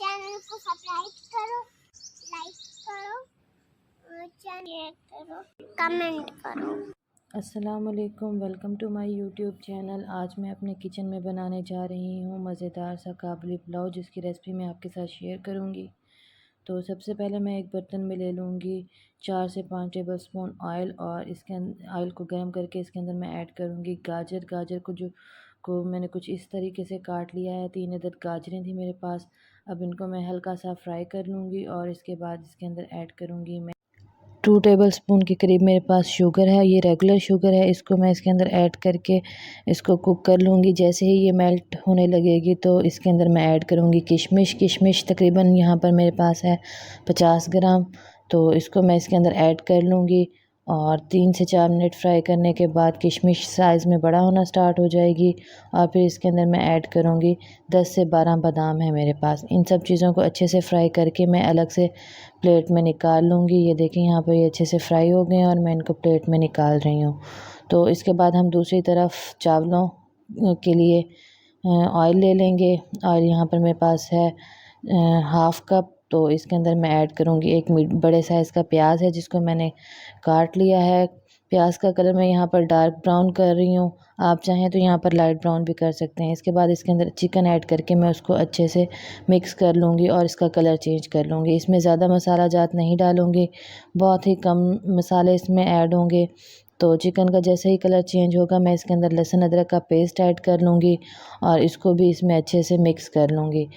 Channel को subscribe करो, like करो, शेयर करो, कमेंट करो। अस्सलामुअलैकुम, welcome to my YouTube channel. आज मैं अपने किचन में बनाने जा रही हूँ मज़ेदार सा काबुली पुलाव, जिसकी रेसिपी मैं आपके साथ शेयर करूँगी। तो सबसे पहले मैं एक बर्तन में ले लूँगी 4 से 5 टेबलस्पून ऑयल, और इसके ऑयल को गर्म करके इसके अंदर मैं ऐड करूँगी गाजर को मैंने कुछ इस तरीके से काट लिया है। 3 अदद गाजरें थी मेरे पास। अब इनको मैं हल्का सा फ्राई कर लूँगी और इसके बाद इसके अंदर ऐड करूँगी मैं 2 टेबलस्पून के करीब मेरे पास शुगर है। ये रेगुलर शुगर है। इसको मैं इसके अंदर ऐड करके इसको कुक कर लूँगी। जैसे ही ये मेल्ट होने लगेगी तो इसके अंदर मैं ऐड करूँगी किशमिश तकरीबन यहाँ पर मेरे पास है 50 ग्राम। तो इसको मैं इसके अंदर ऐड कर लूँगी और 3 से 4 मिनट फ्राई करने के बाद किशमिश साइज़ में बड़ा होना स्टार्ट हो जाएगी। और फिर इसके अंदर मैं ऐड करूँगी 10 से 12 बादाम है मेरे पास। इन सब चीज़ों को अच्छे से फ्राई करके मैं अलग से प्लेट में निकाल लूँगी। ये देखें यहाँ पर ये अच्छे से फ्राई हो गए हैं और मैं इनको प्लेट में निकाल रही हूँ। तो इसके बाद हम दूसरी तरफ चावलों के लिए ऑयल ले लेंगे, और यहाँ पर मेरे पास है हाफ़ कप। तो इसके अंदर मैं ऐड करूँगी एक बड़े साइज़ का प्याज है, जिसको मैंने काट लिया है। प्याज का कलर मैं यहाँ पर डार्क ब्राउन कर रही हूँ, आप चाहें तो यहाँ पर लाइट ब्राउन भी कर सकते हैं। इसके बाद इसके अंदर चिकन ऐड करके मैं उसको अच्छे से मिक्स कर लूँगी और इसका कलर चेंज कर लूँगी। इसमें ज़्यादा मसाला जात नहीं डालूँगी, बहुत ही कम मसाले इसमें ऐड होंगे। तो चिकन का जैसे ही कलर चेंज होगा मैं इसके अंदर लहसुन अदरक का पेस्ट ऐड कर लूँगी और इसको भी इसमें अच्छे से मिक्स कर लूँगी।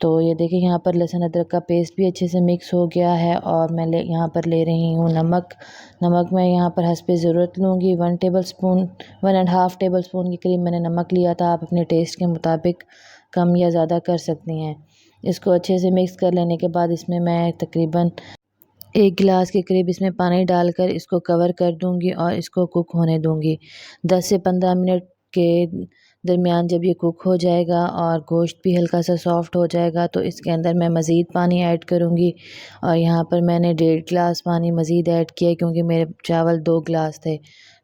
तो ये देखिए यहाँ पर लहसुन अदरक का पेस्ट भी अच्छे से मिक्स हो गया है। और मैं यहाँ पर ले रही हूँ नमक मैं यहाँ पर हस्बे ज़रूरत लूँगी। 1 एंड हाफ़ टेबल स्पून के करीब मैंने नमक लिया था। आप अपने टेस्ट के मुताबिक कम या ज़्यादा कर सकती हैं। इसको अच्छे से मिक्स कर लेने के बाद इसमें मैं तकरीबन 1 गिलास के करीब इसमें पानी डालकर इसको कवर कर दूँगी और इसको कुक होने दूँगी। 10 से 15 मिनट के दरमियान जब ये कुक हो जाएगा और गोश्त भी हल्का सा सॉफ़्ट हो जाएगा तो इसके अंदर मैं मज़ीद पानी ऐड करूँगी। और यहाँ पर मैंने 1.5 गिलास पानी मज़ीद ऐड किया है, क्योंकि मेरे चावल 2 गिलास थे।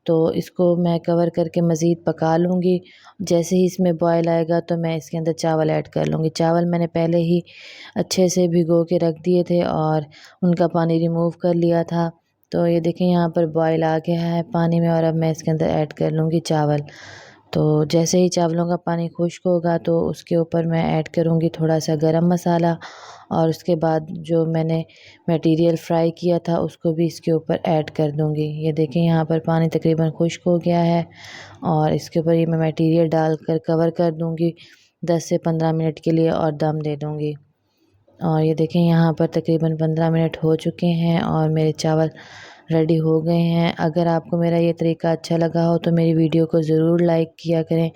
तो इसको मैं कवर करके मज़ीद पका लूँगी। जैसे ही इसमें बॉयल आएगा तो मैं इसके अंदर चावल ऐड कर लूँगी। चावल मैंने पहले ही अच्छे से भिगो के रख दिए थे और उनका पानी रिमूव कर लिया था। तो ये देखें यहाँ पर बॉयल आ गया है पानी में, और अब मैं इसके अंदर ऐड कर लूँगी चावल। तो जैसे ही चावलों का पानी खुश्क होगा तो उसके ऊपर मैं ऐड करूँगी थोड़ा सा गरम मसाला, और उसके बाद जो मैंने मटेरियल फ्राई किया था उसको भी इसके ऊपर ऐड कर दूँगी। ये देखें यहाँ पर पानी तकरीबन खुश्क हो गया है और इसके ऊपर ये मैं मटेरियल डालकर कवर कर दूँगी 10 से 15 मिनट के लिए और दम दे दूँगी। और ये देखें यहाँ पर तकरीबन 15 मिनट हो चुके हैं और मेरे चावल रेडी हो गए हैं। अगर आपको मेरा ये तरीका अच्छा लगा हो तो मेरी वीडियो को ज़रूर लाइक किया करें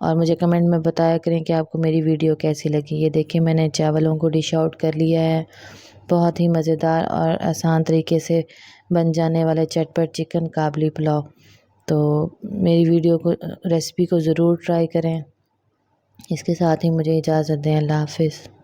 और मुझे कमेंट में बताया करें कि आपको मेरी वीडियो कैसी लगी। ये देखिए मैंने चावलों को डिश आउट कर लिया है। बहुत ही मज़ेदार और आसान तरीके से बन जाने वाले चटपट चिकन काबुली पुलाव। तो मेरी वीडियो को रेसिपी को ज़रूर ट्राई करें। इसके साथ ही मुझे इजाज़त दें। अल्लाह हाफ़िज़।